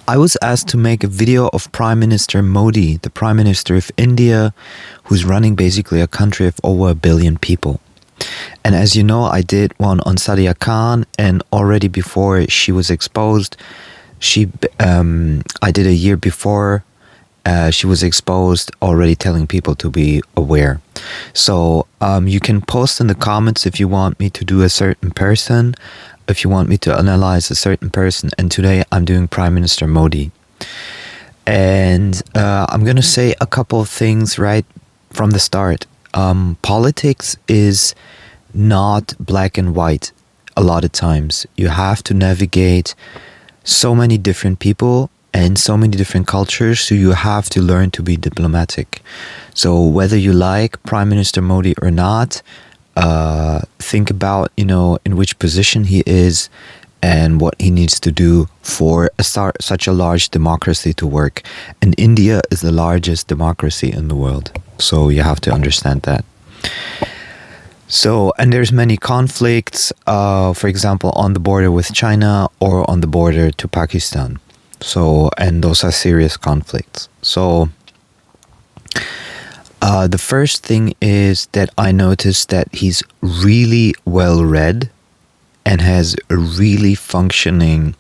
I was asked to make a video of Prime Minister Modi, the Prime Minister of India, who's running basically a country of over 1 billion people. And as you know, I did one on Sadiya Khan, and already before she was exposed, I did a year before she was exposed, already telling people to be aware. So you can post in the comments if you want me to do a certain person, if you want me to analyze a certain person. And today I'm doing Prime Minister Modi. And I'm going to say a couple of things right from the start. Politics is not black and white a lot of times. You have to navigate so many different people and so many different cultures, so you have to learn to be diplomatic. So whether you like Prime Minister Modi or not, think about, in which position he is and what he needs to do for such a large democracy to work. And India is the largest democracy in the world. So you have to understand that. So, and there's many conflicts, for example, on the border with China or on the border to Pakistan. So, and those are serious conflicts. So, the first thing is that I noticed that he's really well read and has a really functioning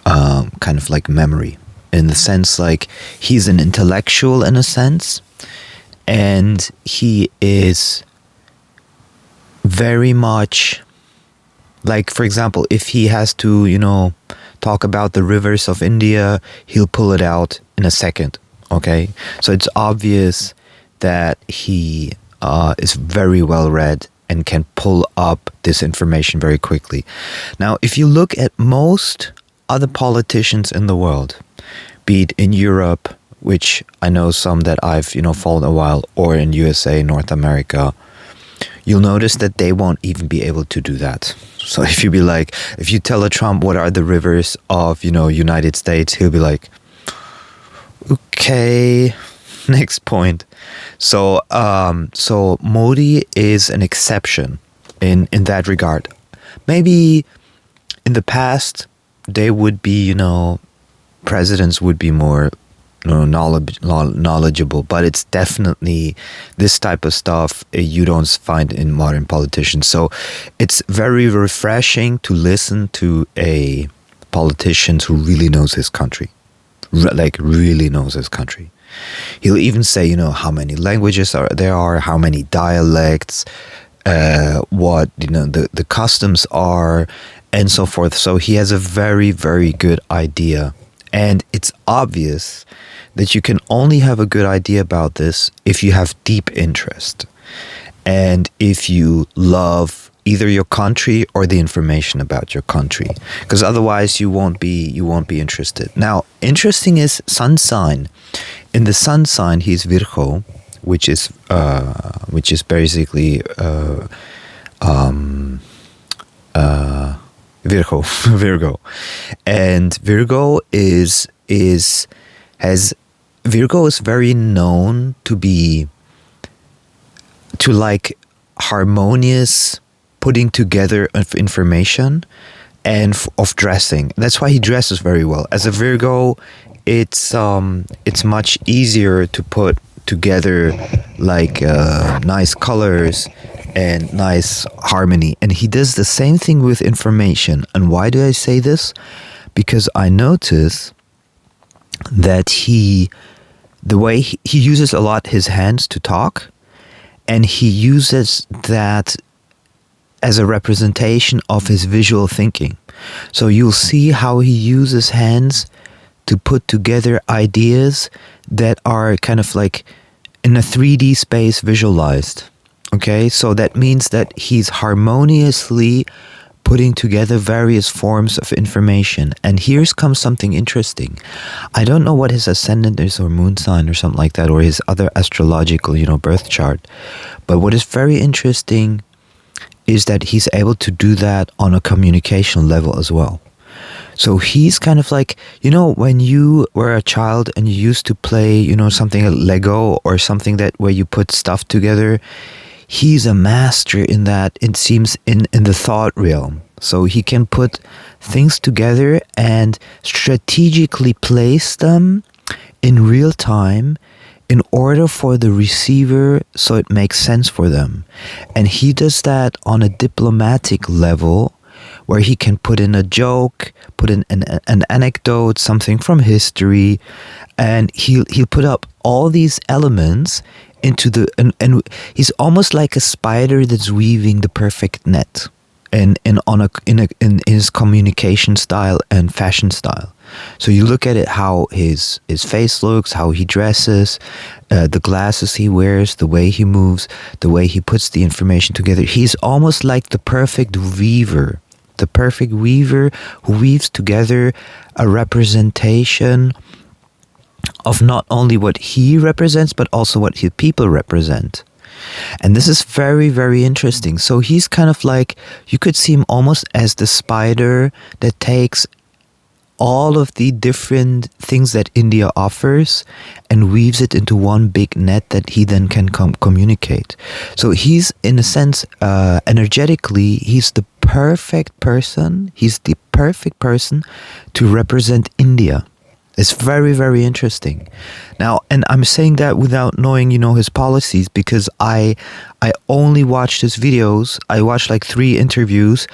kind of like memory, in the sense like he's an intellectual in a sense, and he is very much like, for example, if he has to, talk about the rivers of India, he'll pull it out in a second. Okay, so it's obvious that he is very well read and can pull up this information very quickly. Now, if you look at most other politicians in the world, be it in Europe, which I know some that I've followed a while, or in USA, North America, you'll notice that they won't even be able to do that. So if you tell a Trump what are the rivers of United States, he'll be like, okay, next point. So Modi is an exception in that regard. Maybe in the past they would be, presidents would be more knowledgeable, but it's definitely this type of stuff you don't find in modern politicians. So it's very refreshing to listen to a politician who really knows his country. Really knows his country. He'll even say, how many languages there are, how many dialects, what the customs are, and so forth. So he has a very, very good idea. And it's obvious that you can only have a good idea about this if you have deep interest, and if you love either your country or the information about your country, because otherwise you won't be interested. Now, interesting is sun sign. In the sun sign, he's Virgo, which is basically Virgo, and Virgo Virgo is very known to like harmonious putting together of information and of dressing. That's why he dresses very well. As a Virgo, it's much easier to put together like nice colors and nice harmony. And he does the same thing with information. And why do I say this? Because I notice that the way he uses a lot his hands to talk, and he uses that as a representation of his visual thinking. So you'll see how he uses hands to put together ideas that are kind of like in a 3D space visualized. Okay, so that means that he's harmoniously putting together various forms of information. And here's comes something interesting. I don't know what his ascendant is, or moon sign or something like that, or his other astrological, birth chart. But what is very interesting is that he's able to do that on a communication level as well. So he's kind of like, when you were a child and you used to play, something like Lego or something where you put stuff together, he's a master in that, it seems, in the thought realm. So he can put things together and strategically place them in real time in order for the receiver so it makes sense for them. And he does that on a diplomatic level where he can put in a joke, put in an anecdote, something from history, and he'll put up all these elements into the and he's almost like a spider that's weaving the perfect net in his communication style and fashion style. So you look at it, how his face looks, how he dresses, the glasses he wears, the way he moves, the way he puts the information together. He's almost like the perfect weaver who weaves together a representation of not only what he represents, but also what his people represent. And this is very, very interesting. So he's kind of like, you could see him almost as the spider that takes all of the different things that India offers and weaves it into one big net that he then can communicate. So he's, in a sense, energetically, he's the perfect person. He's the perfect person to represent India. It's very, very interesting. Now, and I'm saying that without knowing, his policies, because I only watched his videos. I watched like 3 interviews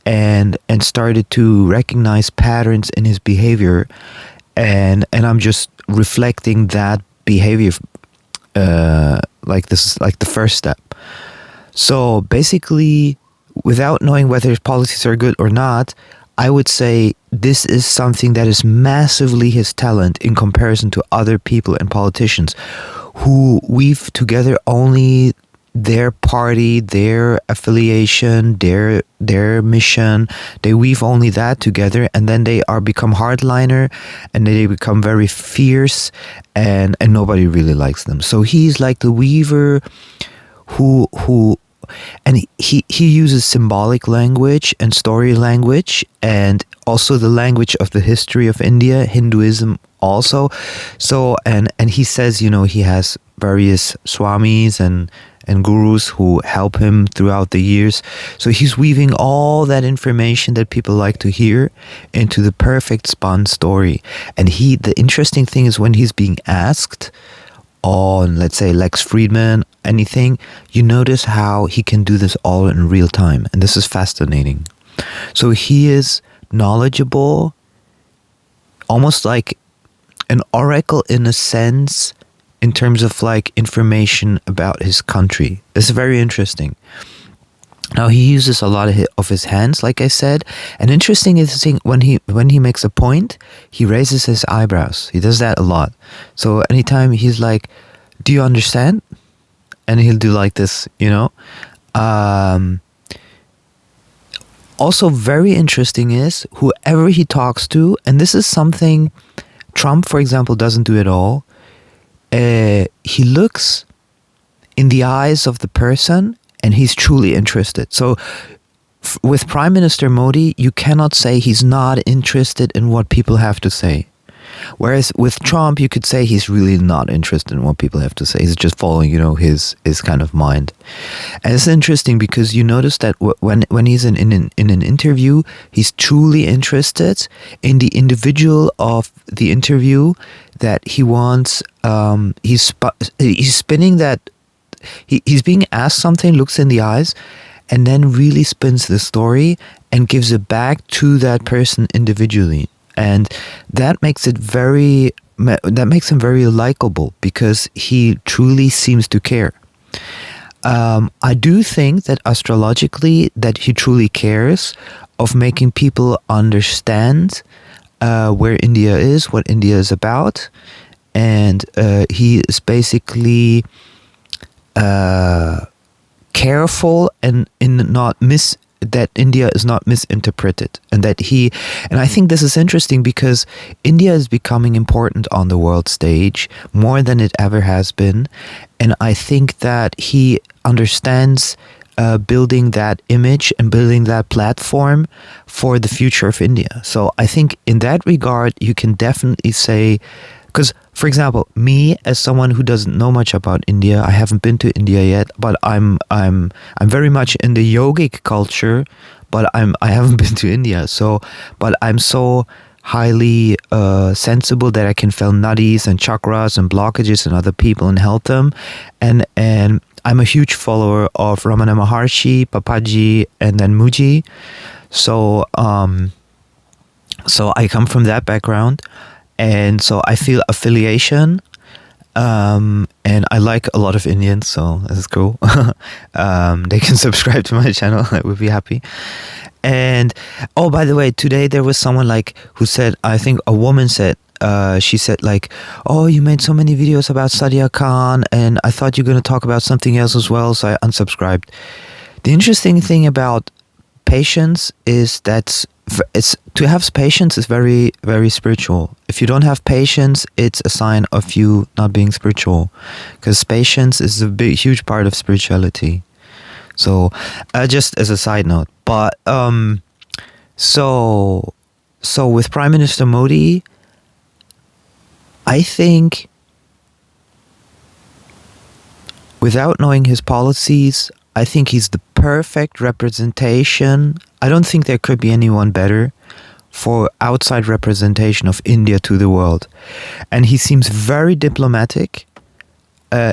and started to recognize patterns in his behavior, and I'm just reflecting that behavior. Like this is like the first step. So basically, without knowing whether his policies are good or not, I would say this is something that is massively his talent in comparison to other people and politicians who weave together only their party, their affiliation, their mission. They weave only that together, and then they become hardliner, and they become very fierce, and nobody really likes them. So he's like the weaver who and he uses symbolic language and story language, and also the language of the history of India, Hinduism also. So and he says, he has various swamis and gurus who help him throughout the years. So he's weaving all that information that people like to hear into the perfect spun story. And the interesting thing is, when he's being asked on, let's say, Lex Friedman, anything, you notice how he can do this all in real time. And this is fascinating. So he is knowledgeable, almost like an oracle in a sense, in terms of like information about his country. It's very interesting. Now he uses a lot of his hands, like I said. And interesting is when he makes a point, he raises his eyebrows. He does that a lot. So anytime he's like, "Do you understand?" And he'll do like this, Also very interesting is whoever he talks to, and this is something Trump, for example, doesn't do at all. He looks in the eyes of the person and he's truly interested. So with Prime Minister Modi, you cannot say he's not interested in what people have to say. Whereas with Trump, you could say he's really not interested in what people have to say. He's just following, his kind of mind. And it's interesting because you notice that when he's in an interview, he's truly interested in the individual of the interview that he wants. He's spinning that. He's being asked something, looks in the eyes, and then really spins the story and gives it back to that person individually. And that makes him very likable because he truly seems to care. I do think that astrologically that he truly cares of making people understand where India is, what India is about, and he is basically careful and in not that India is not misinterpreted, and I think this is interesting because India is becoming important on the world stage more than it ever has been, and I think that he understands building that image and building that platform for the future of India. So I think in that regard, you can definitely say, because, for example, me as someone who doesn't know much about India, I haven't been to India yet, but I'm very much in the yogic culture, but I haven't been to India. So, but I'm so highly sensible that I can feel nutties and chakras and blockages in other people and help them. And I'm a huge follower of Ramana Maharshi, Papaji, and then Muji. So so I come from that background, and so I feel affiliation. And I like a lot of Indians, so this is cool. They can subscribe to my channel. I would be happy. And oh, by the way, today there was someone like who said, I think a woman said, she said like, oh, you made so many videos about Sadia Khan, and I thought you were going to talk about something else as well, so I unsubscribed. The interesting thing about patience is that it's to have patience is very, very spiritual. If you don't have patience, it's a sign of you not being spiritual, because patience is a big, huge part of spirituality. So, just as a side note, but so with Prime Minister Modi, I think without knowing his policies, I think he's the perfect representation. I don't think there could be anyone better for outside representation of India to the world. And he seems very diplomatic,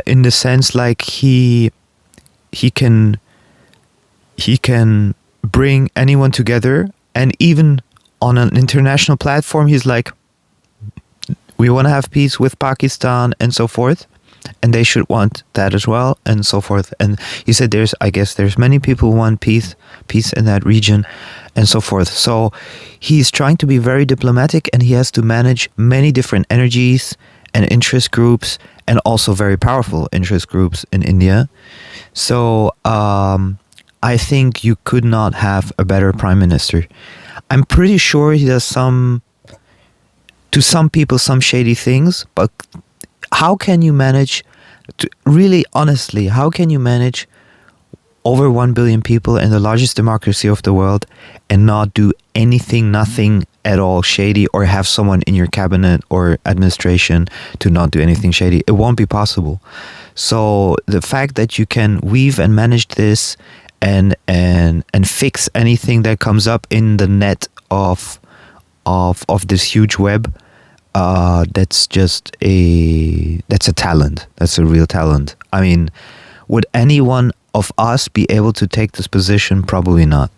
in the sense like he can bring anyone together, and even on an international platform, he's like, we want to have peace with Pakistan and so forth, and they should want that as well, and so forth. And he said I guess there's many people who want peace in that region, and so forth. So he's trying to be very diplomatic, and he has to manage many different energies and interest groups, and also very powerful interest groups in India. So I think you could not have a better prime minister. I'm pretty sure he does to some people, some shady things, but how can you manage to really, honestly, how can you manage over 1 billion people in the largest democracy of the world and not do anything, nothing at all shady, or have someone in your cabinet or administration to not do anything shady? It won't be possible. So the fact that you can weave and manage this and fix anything that comes up in the net of this huge web, that's a talent. That's a real talent. I mean, would anyone of us be able to take this position? Probably not.